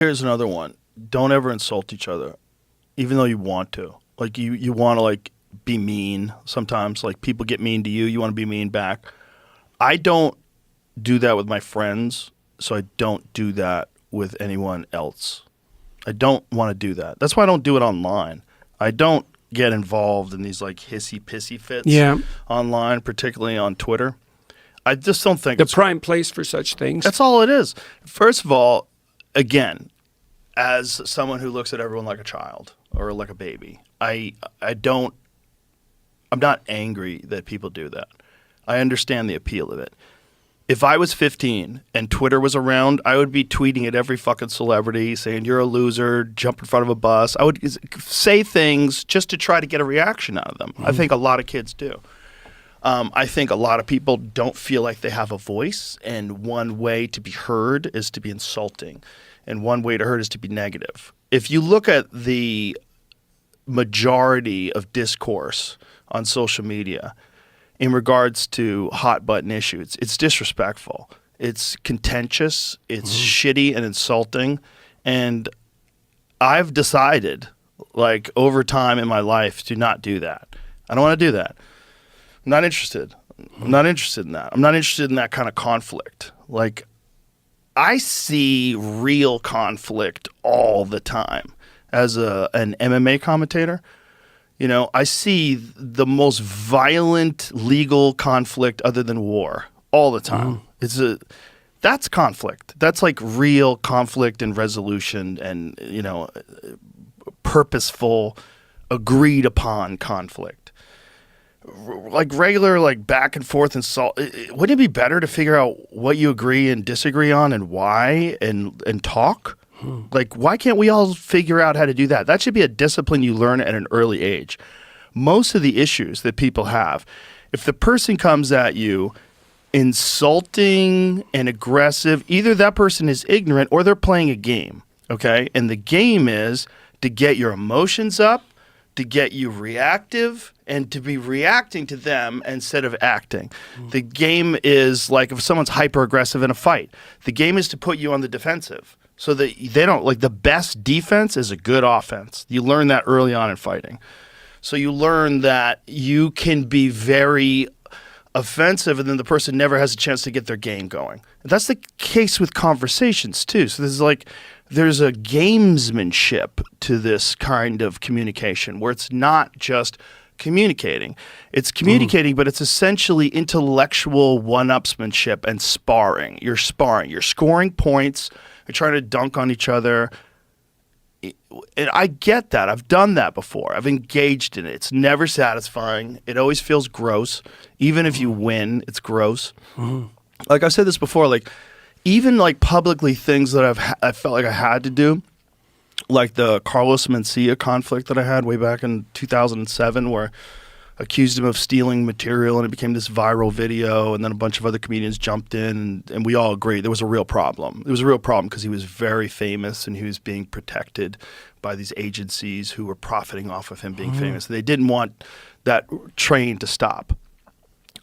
Here's another one. Don't ever insult each other, even though you want to. Like you want to like be mean sometimes. Like people get mean to you, you want to be mean back. I don't do that with my friends, so I don't do that with anyone else. I don't want to do that. That's why I don't do it online. I don't get involved in these like hissy pissy fits online, particularly on Twitter. I just don't think the prime place for such things. That's all it is. First of all, again, as someone who looks at everyone like a child or like a baby, I'm not angry that people do that. I understand the appeal of it. If I was 15 and Twitter was around, I would be tweeting at every fucking celebrity saying, you're a loser, jump in front of a bus. I would say things just to try to get a reaction out of them. I think a lot of kids do. I think a lot of people don't feel like they have a voice, and one way to be heard is to be insulting, and one way to hurt is to be negative. If you look at the majority of discourse on social media in regards to hot button issues, it's disrespectful. It's contentious. It's shitty and insulting. And I've decided, like, over time in my life to not do that. I don't want to do that. I'm not interested. I'm not interested in that. I'm not interested in that kind of conflict. Like, I see real conflict all the time as an MMA commentator. You know, I see the most violent legal conflict other than war all the time. That's conflict. That's like real conflict and resolution and, you know, purposeful, agreed upon conflict. Like regular, like back and forth insult. Wouldn't it be better to figure out what you agree and disagree on and why and talk? Like, why can't we all figure out how to do that? That should be a discipline you learn at an early age. Most of the issues that people have, if the person comes at you insulting and aggressive, either that person is ignorant or they're playing a game, okay? And the game is to get your emotions up, to get you reactive, and to be reacting to them instead of acting. The game is like if someone's hyper-aggressive in a fight, the game is to put you on the defensive. So that they don't, like, the best defense is a good offense. You learn that early on in fighting. So you learn that you can be very offensive and then the person never has a chance to get their game going. That's the case with conversations too. So there's a gamesmanship to this kind of communication where it's not just communicating. It's communicating, but it's essentially intellectual one-upsmanship and sparring. You're sparring. You're scoring points. You're trying to dunk on each other. And I get that. I've done that before. I've engaged in it. It's never satisfying. It always feels gross. Even if you win, it's gross. Like I've said this before, like even like publicly things that I felt like I had to do, like the Carlos Mencia conflict that I had way back in 2007 where I accused him of stealing material and it became this viral video, and then a bunch of other comedians jumped in and we all agreed there was a real problem. It was a real problem because he was very famous and he was being protected by these agencies who were profiting off of him being famous. They didn't want that train to stop.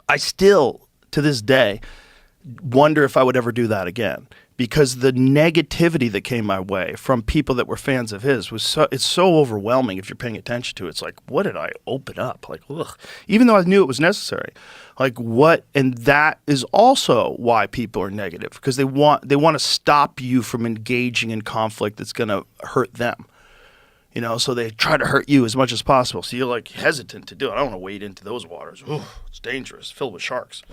I still, to this day, wonder if I would ever do that again, because the negativity that came my way from people that were fans of his it's so overwhelming if you're paying attention to it. It's like, what did I open up? Like, ugh. Even though I knew it was necessary. Like what? And that is also why people are negative, because they want to stop you from engaging in conflict that's going to hurt them. You know, so they try to hurt you as much as possible. So you're like hesitant to do it. I don't want to wade into those waters. Ooh, it's dangerous, filled with sharks.